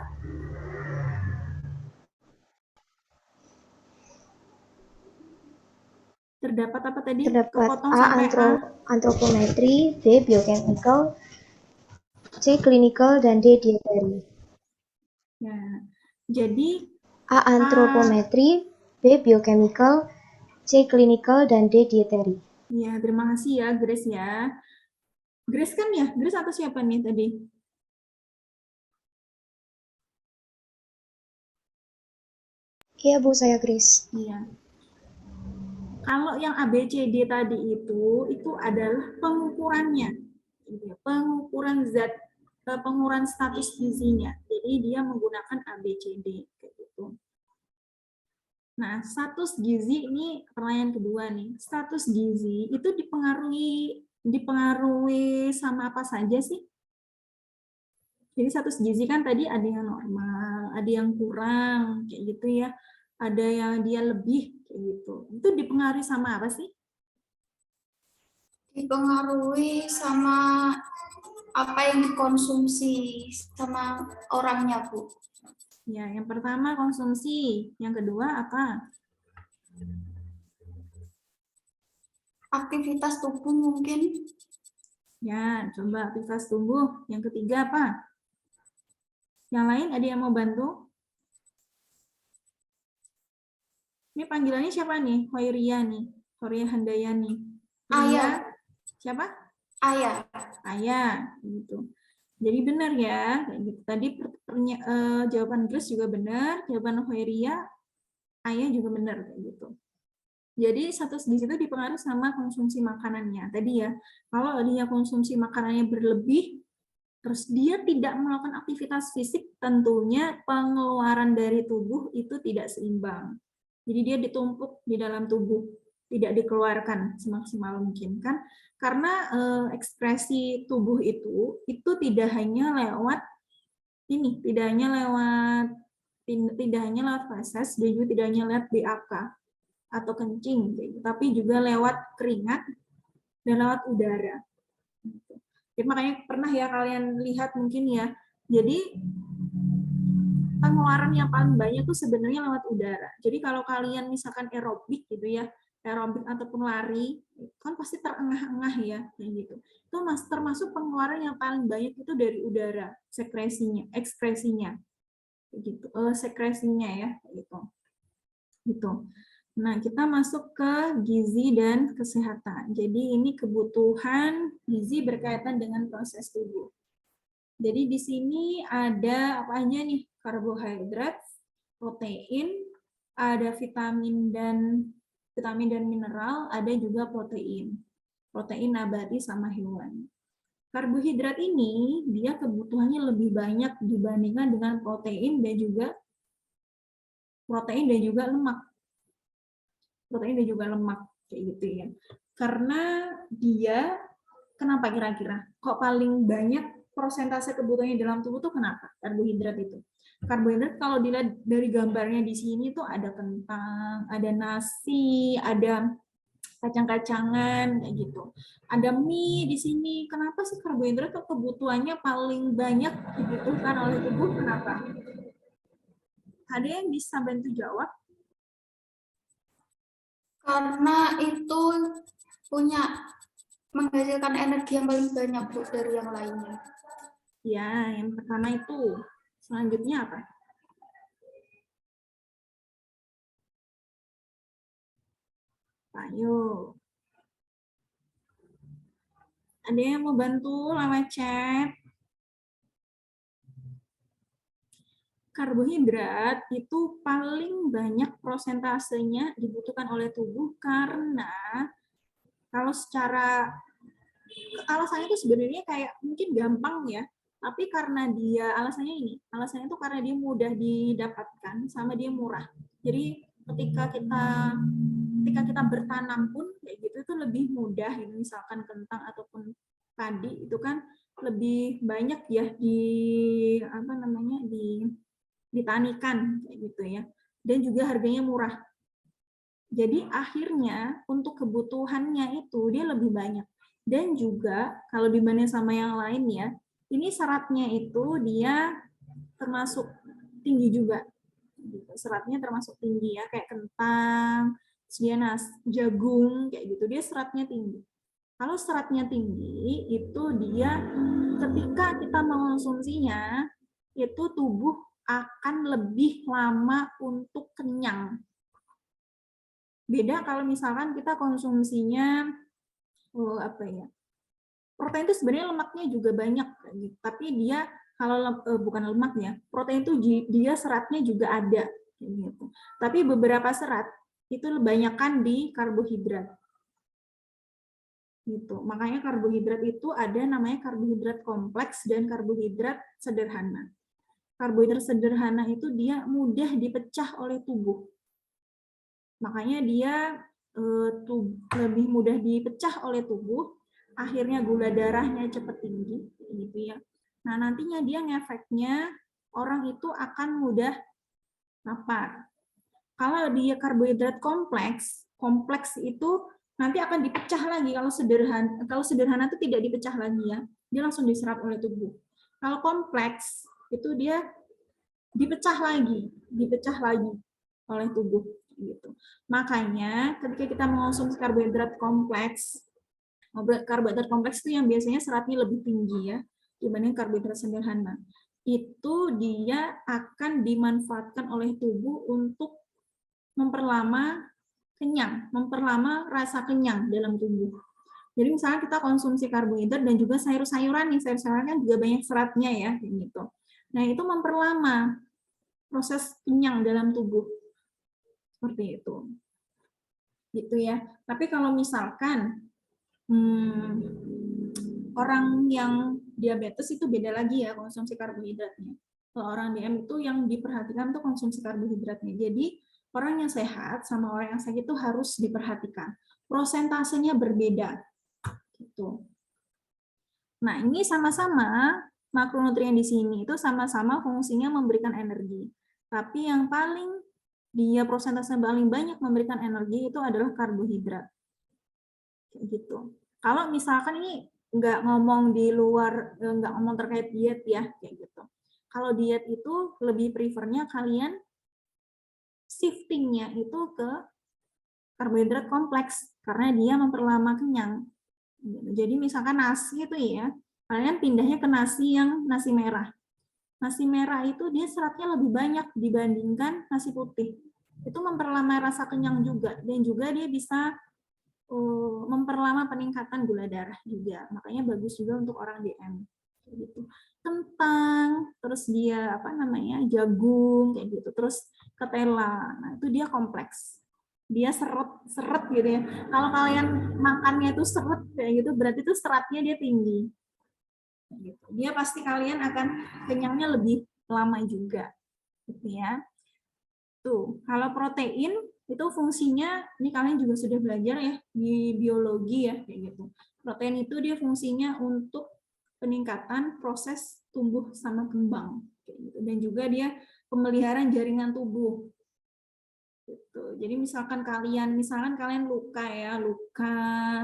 Terdapat apa tadi? Terdapat Kepotong A. sampai A. Antropometri, B. Biochemical, C. Clinical, dan D. Dietary. Nah, jadi A. Antropometri, B. Biochemical, C. Clinical, dan D. Dietary. ya terima kasih ya Grace ya. Grace kan ya? Grace atau siapa nih tadi? Iya Bu, saya Grace. Iya. Kalau yang ABCD tadi itu adalah pengukurannya. Pengukuran zat, pengukuran status gizinya. Jadi dia menggunakan ABCD kayak gitu. Nah, status gizi ini pertanyaan kedua nih. Status gizi itu dipengaruhi sama apa saja sih? Jadi status gizi kan tadi ada yang normal, ada yang kurang, kayak gitu ya. Ada yang dia lebih, kayak gitu. Itu dipengaruhi sama apa sih? Dipengaruhi sama apa yang dikonsumsi sama orangnya, Bu. Ya, yang pertama konsumsi, yang kedua apa? Aktivitas tubuh mungkin. Ya, coba aktivitas tubuh. Yang ketiga apa? Yang lain ada yang mau bantu? Ini panggilannya siapa nih? Hoiria nih. Hoiria Handayani. Ayah. Siapa? Ayah. Ayah, gitu. Jadi benar ya, kayak gitu. Tadi jawaban Grace juga benar, jawaban Hoiria, Ayah juga benar kayak gitu. Jadi status gizi itu dipengaruhi sama konsumsi makanannya. Tadi ya, kalau dia konsumsi makanannya berlebih, terus dia tidak melakukan aktivitas fisik, tentunya pengeluaran dari tubuh itu tidak seimbang. Jadi dia ditumpuk di dalam tubuh, tidak dikeluarkan semaksimal mungkin kan? Karena ekspresi tubuh itu tidak hanya lewat ini, tidak hanya lewat feses, dan juga tidak hanya lewat BAK atau kencing, tapi juga lewat keringat dan lewat udara. Jadi makanya pernah ya kalian lihat mungkin ya, jadi pengeluaran yang paling banyak tuh sebenarnya lewat udara. Jadi kalau kalian misalkan aerobik gitu ya, aerobik ataupun lari, kan pasti terengah-engah ya, kayak gitu. Itu termasuk pengeluaran yang paling banyak itu dari udara, ekspresinya, gitu, sekresinya ya, gitu. Gitu. Nah, kita masuk ke gizi dan kesehatan. Jadi ini kebutuhan gizi berkaitan dengan proses tubuh. Jadi di sini ada apa aja nih? Karbohidrat, protein, ada vitamin dan mineral, ada juga protein. Protein nabati sama hewan. Karbohidrat ini dia kebutuhannya lebih banyak dibandingkan dengan protein dan juga lemak. Protein dan juga lemak kayak gitu ya. Karena dia kenapa kira-kira? Kok paling banyak persentase kebutuhannya dalam tubuh tuh kenapa? Karbohidrat itu. Karbohidrat kalau dilihat dari gambarnya di sini tuh ada kentang, ada nasi, ada kacang-kacangan kayak gitu. Ada mie di sini. Kenapa sih karbohidrat tuh kebutuhannya paling banyak dibutuhkan oleh tubuh? Kenapa? Ada yang bisa bantu jawab? Karena itu punya menghasilkan energi yang paling banyak, Bu, dari yang lainnya. Ya, yang pertama itu. Selanjutnya apa? Ayo. Ada yang mau bantu lewat chat? Karbohidrat itu paling banyak prosentasenya dibutuhkan oleh tubuh karena kalau secara alasannya itu sebenarnya kayak mungkin gampang ya, tapi karena dia alasannya itu karena dia mudah didapatkan sama dia murah. Jadi ketika kita bertanam pun kayak gitu itu lebih mudah, misalkan kentang ataupun padi itu kan lebih banyak ya ditanikan kayak gitu ya, dan juga harganya murah. Jadi akhirnya untuk kebutuhannya itu dia lebih banyak. Dan juga kalau dibanding sama yang lain ya, ini seratnya itu dia termasuk tinggi juga. Seratnya termasuk tinggi ya, kayak kentang, dia jagung kayak gitu, dia seratnya tinggi. Kalau seratnya tinggi itu dia ketika kita mengonsumsinya itu tubuh akan lebih lama untuk kenyang. Beda kalau misalkan kita konsumsinya protein itu sebenarnya lemaknya juga banyak, tapi dia kalau bukan lemaknya, protein itu dia seratnya juga ada, gitu. Tapi beberapa serat itu kebanyakan di karbohidrat. Gitu. Makanya karbohidrat itu ada namanya karbohidrat kompleks dan karbohidrat sederhana. Karbohidrat sederhana itu dia mudah dipecah oleh tubuh. Makanya dia lebih mudah dipecah oleh tubuh, akhirnya gula darahnya cepat tinggi, gitu ya. Nah, nantinya dia ngefeknya orang itu akan mudah lapar. Kalau dia karbohidrat kompleks itu nanti akan dipecah lagi. Kalau sederhana itu tidak dipecah lagi ya, dia langsung diserap oleh tubuh. Kalau kompleks itu dia dipecah lagi oleh tubuh gitu. Makanya ketika kita mengonsumsi karbohidrat kompleks itu yang biasanya seratnya lebih tinggi ya dibanding karbohidrat sederhana. Itu dia akan dimanfaatkan oleh tubuh untuk memperlama rasa kenyang dalam tubuh. Jadi misalnya kita konsumsi karbohidrat dan juga sayur-sayuran nih, sayur-sayuran kan juga banyak seratnya ya, gitu. Nah itu memperlama proses kenyang dalam tubuh, seperti itu. Gitu ya. Tapi kalau misalkan orang yang diabetes itu beda lagi ya konsumsi karbohidratnya. Kalau orang DM itu yang diperhatikan tuh konsumsi karbohidratnya. Jadi orang yang sehat sama orang yang sakit itu harus diperhatikan. Prosentasenya berbeda. Gitu. Nah, ini sama-sama makronutrien di sini itu sama-sama fungsinya memberikan energi. Tapi yang paling dia prosentase paling banyak memberikan energi itu adalah karbohidrat. Kayak gitu. Kalau misalkan ini nggak ngomong di luar, nggak ngomong terkait diet ya, kayak gitu. Kalau diet itu lebih prefernya kalian shiftingnya itu ke karbohidrat kompleks karena dia memperlama kenyang. Jadi misalkan nasi itu ya, kalian pindahnya ke nasi yang nasi merah. Nasi merah itu dia seratnya lebih banyak dibandingkan nasi putih. Itu memperlama rasa kenyang juga dan juga dia bisa memperlama peningkatan gula darah juga. Makanya bagus juga untuk orang DM. Gitu. Kentang, terus dia jagung kayak gitu, terus ketela. Nah, itu dia kompleks. Dia seret gitu ya. Kalau kalian makannya itu seret kayak gitu, berarti itu seratnya dia tinggi. Gitu. Dia pasti kalian akan kenyangnya lebih lama juga. Gitu ya. Tuh, kalau protein itu fungsinya, ini kalian juga sudah belajar ya di biologi ya kayak gitu. Protein itu dia fungsinya untuk peningkatan proses tumbuh sama kembang kayak gitu. Dan juga dia pemeliharaan jaringan tubuh. Gitu. Jadi misalkan kalian luka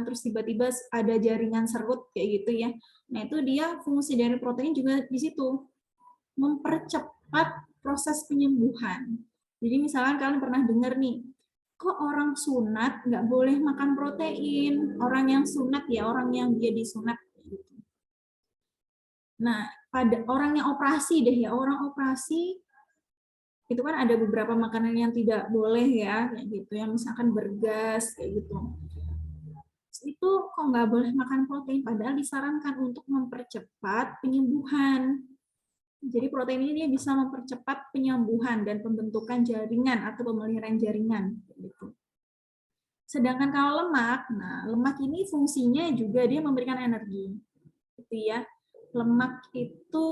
terus tiba-tiba ada jaringan serut kayak gitu ya. Nah, itu dia fungsi dari protein juga di situ. Mempercepat proses penyembuhan. Jadi misalkan kalian pernah dengar nih, kok orang sunat nggak boleh makan protein? Orang yang sunat ya, orang yang dia disunat. Nah, pada orang yang operasi deh ya, orang operasi itu kan ada beberapa makanan yang tidak boleh ya, kayak gitu, yang misalkan bergas kayak gitu. Itu kok nggak boleh makan protein, padahal disarankan untuk mempercepat penyembuhan. Jadi protein ini dia bisa mempercepat penyembuhan dan pembentukan jaringan atau pemeliharaan jaringan. Gitu. Sedangkan kalau lemak, nah lemak ini fungsinya juga dia memberikan energi. Gitu ya. Lemak itu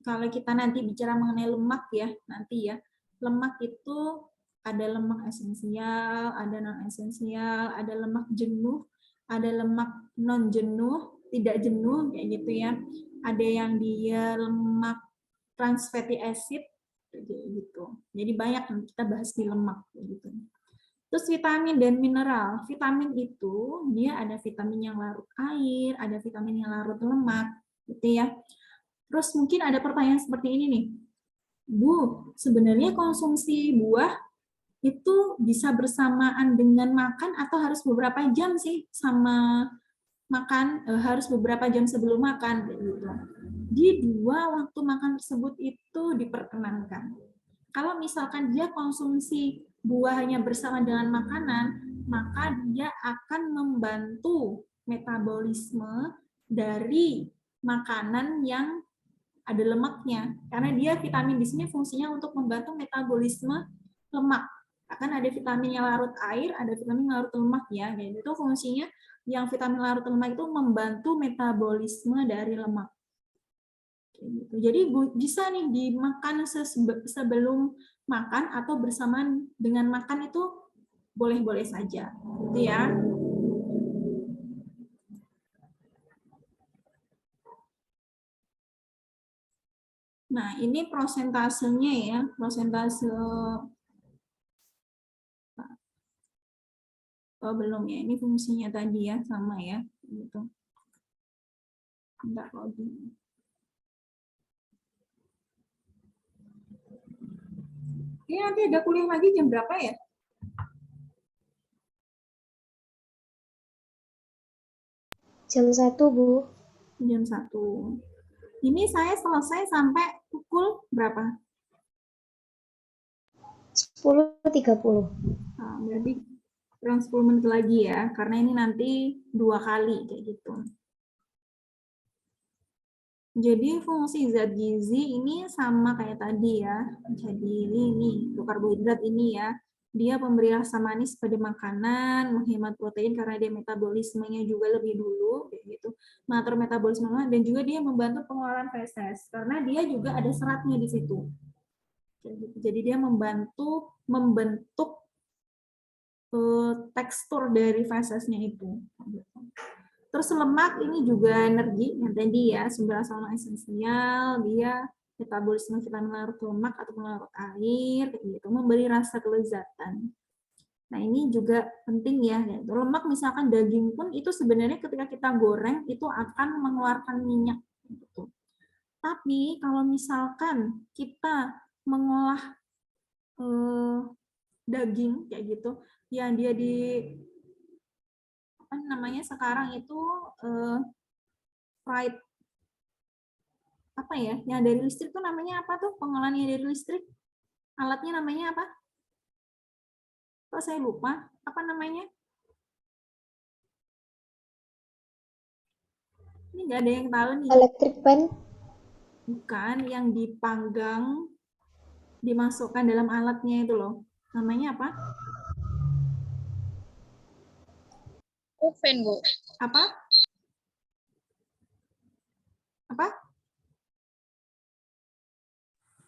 kalau kita nanti bicara mengenai lemak ya, nanti ya. Lemak itu ada lemak esensial, ada non esensial, ada lemak jenuh, ada lemak non jenuh, tidak jenuh kayak gitu ya. Ada yang dia lemak trans fatty acid gitu. Jadi banyak yang kita bahas di lemak gitu. Terus vitamin dan mineral. Vitamin itu dia ada vitamin yang larut air, ada vitamin yang larut lemak gitu ya. Terus mungkin ada pertanyaan seperti ini nih. Bu, sebenarnya konsumsi buah itu bisa bersamaan dengan makan atau harus beberapa jam sih sama makan, harus beberapa jam sebelum makan gitu. Di dua waktu makan tersebut itu diperkenankan. Kalau misalkan dia konsumsi buah hanya bersama dengan makanan, maka dia akan membantu metabolisme dari makanan yang ada lemaknya. Karena dia vitamin di sini fungsinya untuk membantu metabolisme lemak. Akan ada vitamin yang larut air, ada vitamin yang larut lemak ya. Jadi itu fungsinya yang vitamin larut lemak itu membantu metabolisme dari lemak. Jadi bisa nih dimakan sebelum makan atau bersamaan dengan makan itu boleh-boleh saja, gitu ya. Nah, ini prosentasenya ya, prosentase. Oh, belum ya, ini fungsinya tadi ya, sama ya, gitu. Enggak loading. Ini nanti ada kuliah lagi jam berapa ya? Jam 1, Bu. Jam 1. Ini saya selesai sampai pukul berapa? 10.30. Nah, berarti kurang 10 menit lagi ya, karena ini nanti 2 kali kayak gitu. Jadi fungsi zat gizi ini sama kayak tadi ya. Jadi ini untuk karbohidrat ini ya. Dia pemberi rasa manis pada makanan, menghemat protein karena dia metabolismenya juga lebih dulu kayak gitu. Mengatur metabolisme dan juga dia membantu pengeluaran feses karena dia juga ada seratnya di situ. Jadi dia membantu membentuk tekstur dari fesesnya itu. Terus lemak ini juga energi yang tadi ya, sumber asal esensial, dia metabolisme vitamin larut lemak atau larut air, gitu, memberi rasa kelezatan. Nah ini juga penting ya, yaitu lemak misalkan daging pun itu sebenarnya ketika kita goreng itu akan mengeluarkan minyak. Gitu. Tapi kalau misalkan kita mengolah daging kayak gitu, yang dia di apa namanya sekarang itu fried apa ya yang dari listrik tuh namanya apa tuh pengolahan yang dari listrik alatnya namanya apa kok saya lupa apa namanya ini nggak ada yang tahu nih Electric pan. bukan yang dipanggang dimasukkan dalam alatnya itu loh namanya apa Oven, Bu. apa apa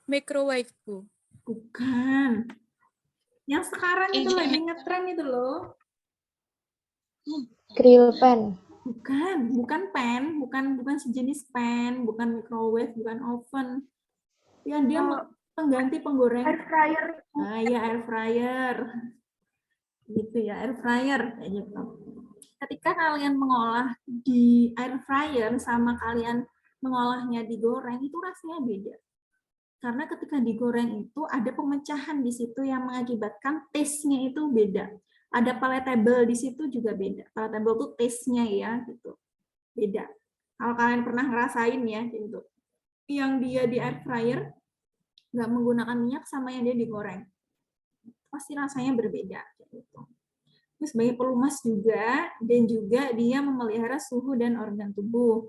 Microwave, Bu. bukan yang sekarang itu lagi ngetren itu loh Grill pan. bukan bukan sejenis pan bukan microwave bukan oven yang dia pengganti penggoreng Air fryer. ya air fryer gitu ya air fryer kayak gitu. Ketika kalian mengolah di air fryer sama kalian mengolahnya digoreng itu rasanya beda. Karena ketika digoreng itu ada pemecahan di situ yang mengakibatkan taste-nya itu beda. Ada palatable di situ juga beda. Palatable itu taste-nya ya gitu. Beda. Kalau kalian pernah ngerasain ya gitu. Yang dia di air fryer nggak menggunakan minyak sama yang dia digoreng. Pasti rasanya berbeda gitu. Sebagai pelumas juga, dan juga dia memelihara suhu dan organ tubuh.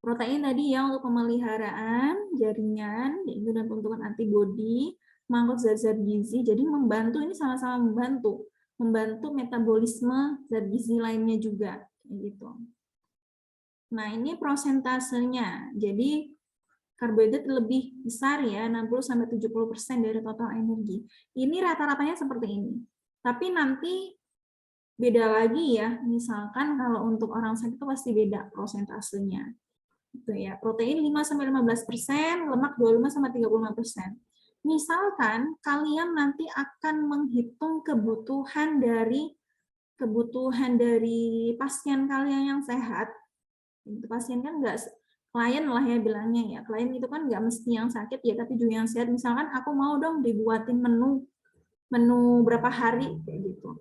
Protein tadi ya untuk pemeliharaan jaringan, dan pembentukan antibodi, mengangkut zat-zat gizi, jadi membantu ini sama-sama membantu metabolisme zat gizi lainnya juga, gitu. Nah ini prosentasenya, jadi karbohidrat lebih besar ya, 60-70% dari total energi. Ini rata-ratanya seperti ini. Tapi nanti beda lagi ya, misalkan kalau untuk orang sakit itu pasti beda prosentasenya. Gitu ya. Protein 5-15%, lemak 25-35%. Misalkan kalian nanti akan menghitung kebutuhan dari pasien kalian yang sehat. Pasien kan enggak klien lah ya bilangnya ya. Klien itu kan nggak mesti yang sakit ya, tapi juga yang sehat. Misalkan aku mau dong dibuatin menu menu berapa hari kayak gitu.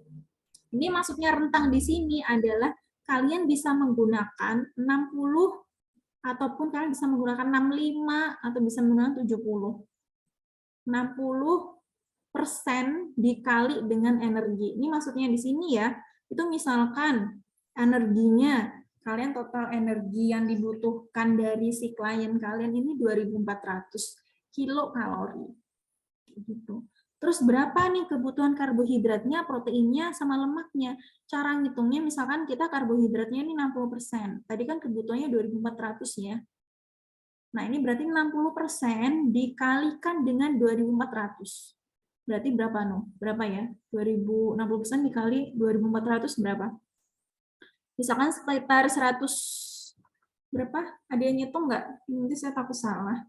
Ini maksudnya rentang di sini adalah kalian bisa menggunakan 60 ataupun kalian bisa menggunakan 65 atau bisa menggunakan 70. 60% dikali dengan energi. Ini maksudnya di sini ya, itu misalkan energinya, kalian total energi yang dibutuhkan dari si klien kalian ini 2.400 kilokalori. Gitu. Terus berapa nih kebutuhan karbohidratnya, proteinnya, sama lemaknya? Cara ngitungnya misalkan kita karbohidratnya ini 60%. Tadi kan kebutuhannya 2.400 ya. Nah, ini berarti 60% dikalikan dengan 2.400. Berarti berapa, no? Berapa ya? 60% dikali 2.400 berapa? Misalkan sekitar 100 berapa? Ada yang ngitung nggak? Nanti saya takut salah.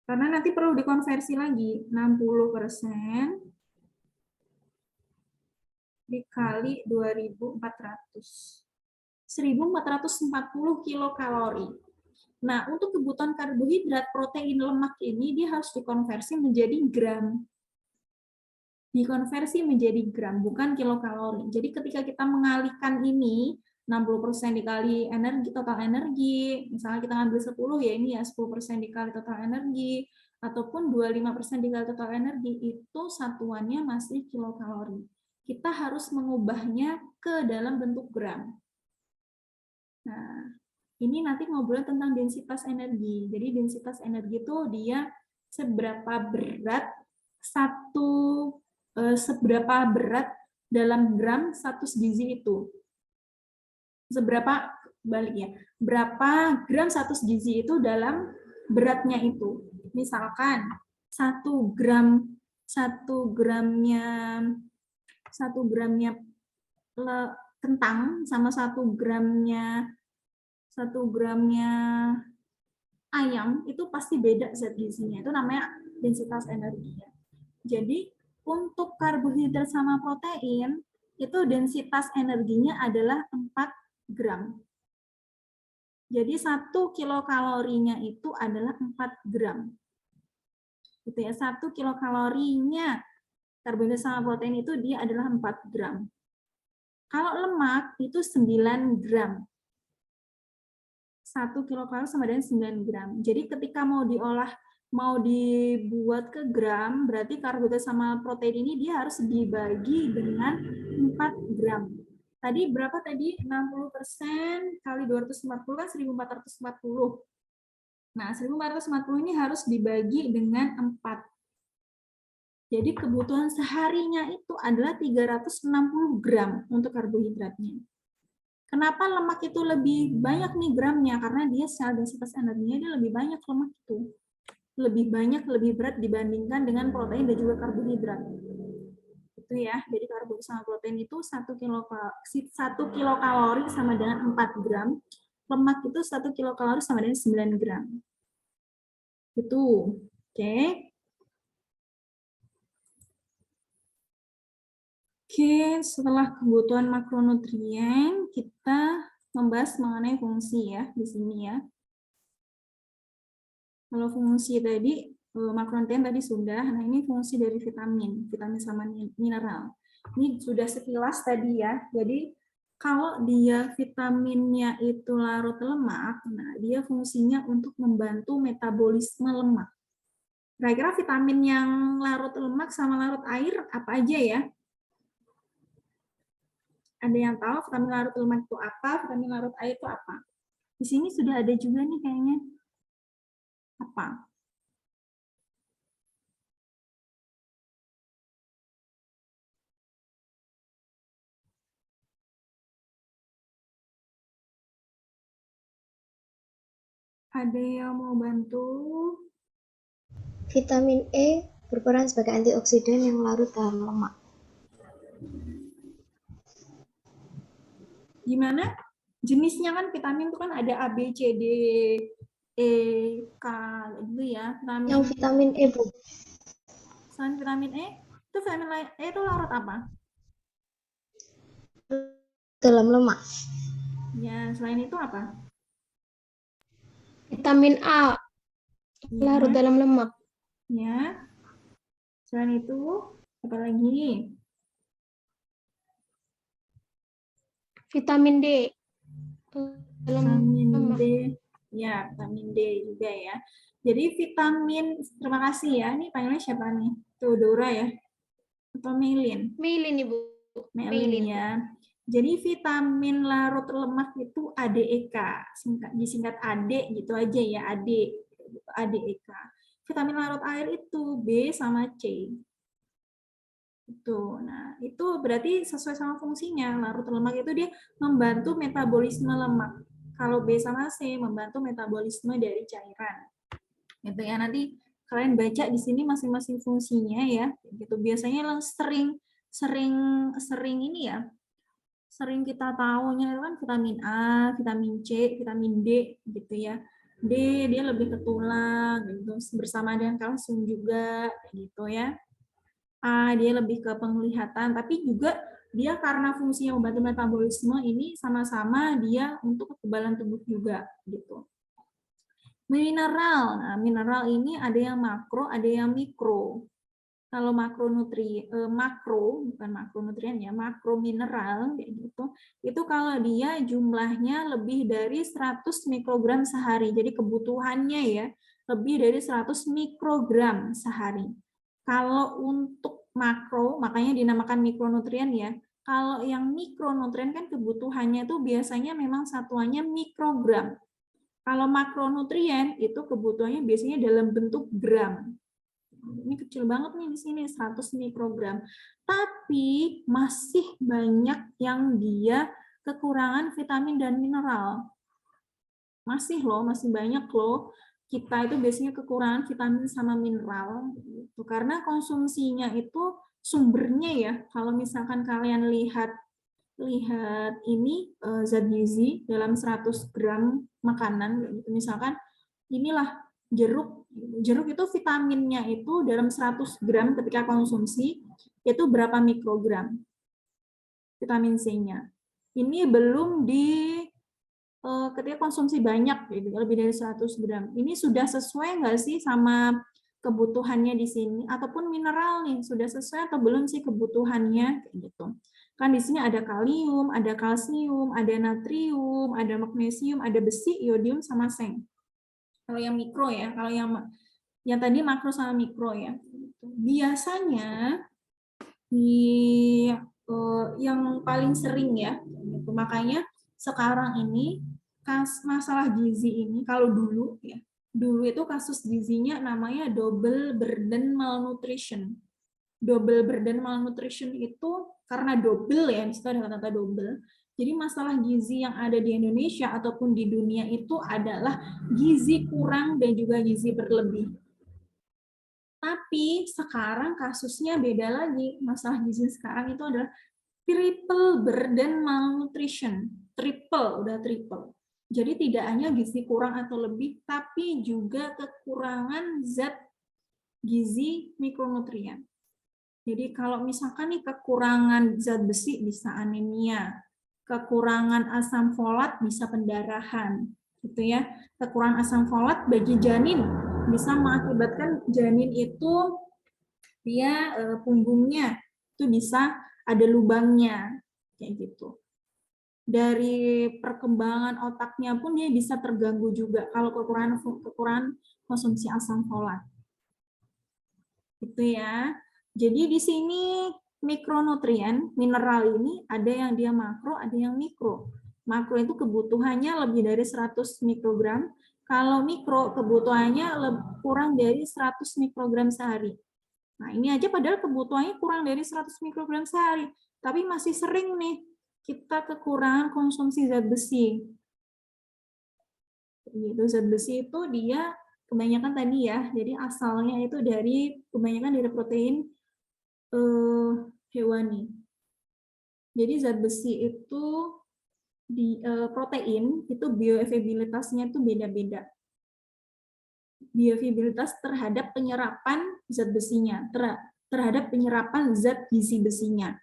Karena nanti perlu dikonversi lagi. 60% dikali 2.400. 1.440 kilokalori. Nah, untuk kebutuhan karbohidrat, protein, lemak ini dia harus dikonversi menjadi gram. Dikonversi menjadi gram, bukan kilokalori. Jadi ketika kita mengalihkan ini, 60% dikali energi, total energi, misalnya kita ngambil 10, ya ini ya 10% dikali total energi, ataupun 25% dikali total energi, itu satuannya masih kilokalori. Kita harus mengubahnya ke dalam bentuk gram. Nah, ini nanti ngobrol tentang densitas energi. Jadi densitas energi itu dia seberapa berat seberapa berat dalam gram 100 gizi itu. Seberapa baliknya? Berapa gram 100 gizi itu dalam beratnya itu. Misalkan 1 gramnya kentang sama 1 gramnya ayam itu pasti beda zat gizinya. Itu namanya densitas energi. Jadi untuk karbohidrat sama protein itu densitas energinya adalah 4 gram. Jadi 1 kilokalorinya itu adalah 4 gram. Gitu ya, 1 kilokalorinya karbohidrat sama protein itu dia adalah 4 gram. Kalau lemak itu 9 gram. 1 kilokalori sama dengan 9 gram. Jadi ketika mau dibuat ke gram, berarti karbohidrat sama protein ini dia harus dibagi dengan 4 gram. Tadi berapa tadi? 60% kali 240 kan 1.440. Nah, 1.440 ini harus dibagi dengan 4. Jadi kebutuhan seharinya itu adalah 360 gram untuk karbohidratnya. Kenapa lemak itu lebih banyak nih gramnya? Karena dia secara densitas energinya dia lebih banyak lemak itu. Lebih banyak, lebih berat dibandingkan dengan protein dan juga karbohidrat. Itu ya. Jadi karbohidrat sama protein itu 1 kilokalori sama dengan 4 gram. Lemak itu 1 kilokalori sama dengan 9 gram. Itu. Oke. Oke, setelah kebutuhan makronutrien, kita membahas mengenai fungsi ya di sini ya. Kalau fungsi tadi, makronutrien tadi sudah, nah ini fungsi dari vitamin sama mineral. Ini sudah sekilas tadi ya, jadi kalau dia vitaminnya itu larut lemak, nah dia fungsinya untuk membantu metabolisme lemak. Kira-kira vitamin yang larut lemak sama larut air apa aja ya? Ada yang tahu vitamin larut lemak itu apa, vitamin larut air itu apa? Di sini sudah ada juga nih kayaknya. Apa? Ada yang mau bantu? Vitamin E berperan sebagai antioksidan yang larut dalam lemak. Gimana? Jenisnya kan vitamin itu kan ada A, B, C, D, E, K gitu ya. Yang vitamin E, Bu. Selain vitamin E, itu vitamin E itu larut apa? Dalam lemak. Ya, selain itu apa? Vitamin A, larut dalam lemak. Ya. Selain itu, apa lagi? Vitamin D. Vitamin D, ya vitamin D juga ya. Jadi vitamin, terima kasih ya. Ini panggilnya siapa nih? Theodora ya? Atau Melin? Melin, Ibu. Melin ya. Jadi vitamin larut lemak itu ADEK, disingkat AD gitu aja ya, AD, ADEK. Vitamin larut air itu B sama C. Itu. Nah, itu berarti sesuai sama fungsinya. Larut lemak itu dia membantu metabolisme lemak. Kalau B sama C membantu metabolisme dari cairan. Gitu ya. Nanti kalian baca di sini masing-masing fungsinya ya. Gitu. Biasanya sering ini ya. Sering kita tahunya kan vitamin A, vitamin C, vitamin D gitu ya. D dia lebih ke tulang gitu, bersama dengan kalsium juga gitu ya. A dia lebih ke penglihatan, tapi juga dia karena fungsinya membantu metabolisme ini sama-sama dia untuk kekebalan tubuh juga gitu. Mineral, nah mineral ini ada yang makro, ada yang mikro. Kalau makro bukan makronutrien ya, makro mineral kayak gitu. Itu kalau dia jumlahnya lebih dari 100 mikrogram sehari. Jadi kebutuhannya ya lebih dari 100 mikrogram sehari. Kalau untuk makro, makanya dinamakan mikronutrien ya. Kalau yang mikronutrien kan kebutuhannya itu biasanya memang satuannya mikrogram. Kalau makronutrien itu kebutuhannya biasanya dalam bentuk gram. Ini kecil banget nih di sini 100 mikrogram. Tapi masih banyak yang dia kekurangan vitamin dan mineral. Masih banyak loh. Kita itu biasanya kekurangan vitamin sama mineral gitu. Karena konsumsinya itu sumbernya ya. Kalau misalkan kalian lihat ini zat gizi dalam 100 gram makanan gitu. Misalkan inilah jeruk itu vitaminnya itu dalam 100 gram ketika konsumsi itu berapa mikrogram vitamin C-nya. Ini belum di ketika konsumsi banyak gitu, lebih dari 100 gram. Ini sudah sesuai nggak sih sama kebutuhannya di sini, ataupun mineral nih sudah sesuai atau belum sih kebutuhannya kayak gitu. Kan di sini ada kalium, ada kalsium, ada natrium, ada magnesium, ada besi, iodium sama seng. Kalau yang mikro ya, kalau yang tadi makro sama mikro ya. Biasanya yang paling sering ya, makanya sekarang ini masalah gizi ini kalau dulu ya, dulu itu kasus gizinya namanya double burden malnutrition. Double burden malnutrition itu karena double ya, di situ ada kata double. Jadi masalah gizi yang ada di Indonesia ataupun di dunia itu adalah gizi kurang dan juga gizi berlebih. Tapi sekarang kasusnya beda lagi. Masalah gizi sekarang itu adalah triple burden malnutrition. Udah triple. Jadi tidak hanya gizi kurang atau lebih, tapi juga kekurangan zat gizi mikronutrien. Jadi kalau misalkan nih kekurangan zat besi bisa anemia, kekurangan asam folat bisa pendarahan, gitu ya. Kekurangan asam folat bagi janin bisa mengakibatkan janin itu dia punggungnya itu bisa ada lubangnya, kayak gitu. Dari perkembangan otaknya pun dia bisa terganggu juga kalau kekurangan konsumsi asam folat. Gitu ya. Jadi di sini mikronutrien, mineral ini ada yang dia makro, ada yang mikro. Makro itu kebutuhannya lebih dari 100 mikrogram. Kalau mikro kebutuhannya kurang dari 100 mikrogram sehari. Nah, ini aja padahal kebutuhannya kurang dari 100 mikrogram sehari. Tapi masih sering nih kita kekurangan konsumsi zat besi. Gitu, zat besi itu dia kebanyakan tadi ya, jadi asalnya itu kebanyakan dari protein hewani. Jadi zat besi itu protein itu bioavailabilitasnya itu beda-beda. Bioavailabilitas terhadap penyerapan zat besinya, terhadap penyerapan zat gizi besinya.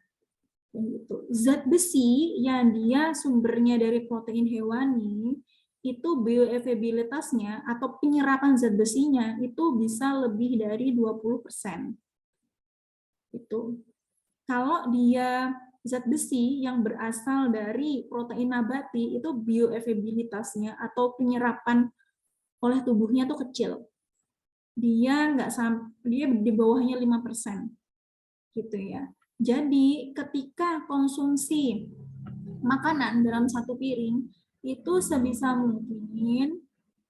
Zat besi yang dia sumbernya dari protein hewani itu bioavailabilitasnya atau penyerapan zat besinya itu bisa lebih dari 20%. Itu. Kalau dia zat besi yang berasal dari protein nabati itu bioavailabilitasnya atau penyerapan oleh tubuhnya tuh kecil. Dia di bawahnya 5%. Gitu ya. Jadi ketika konsumsi makanan dalam satu piring itu sebisa mungkin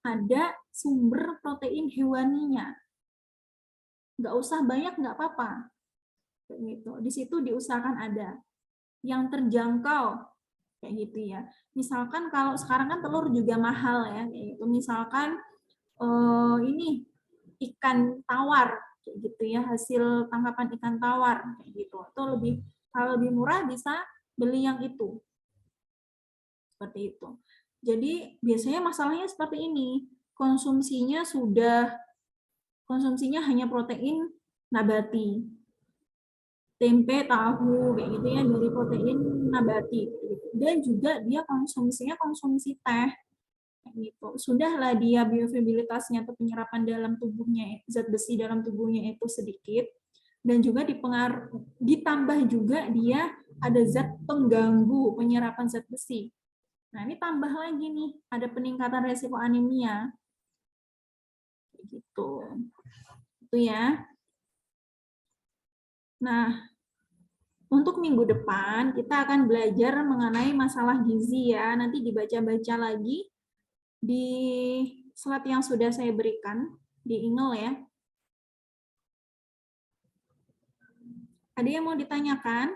ada sumber protein hewaninya. Nggak usah banyak, nggak apa-apa. Gitu. Di situ diusahakan ada yang terjangkau kayak gitu ya. Misalkan kalau sekarang kan telur juga mahal ya, kayak gitu. Misalkan ini ikan tawar kayak gitu ya, hasil tangkapan ikan tawar kayak gitu. Itu kalau lebih murah bisa beli yang itu. Seperti itu. Jadi biasanya masalahnya seperti ini. Konsumsinya hanya protein nabati. Tempe, tahu, kayak gitu ya, dari protein nabati. Dan juga dia konsumsinya konsumsi teh. Gitu. Sudahlah dia bioavailabilitasnya atau penyerapan dalam tubuhnya, zat besi dalam tubuhnya itu sedikit. Dan juga ditambah juga dia ada zat pengganggu penyerapan zat besi. Nah, ini tambah lagi nih, ada peningkatan resiko anemia. Gitu. Itu ya. Nah, untuk minggu depan kita akan belajar mengenai masalah gizi ya. Nanti dibaca-baca lagi di slide yang sudah saya berikan di email ya. Ada yang mau ditanyakan?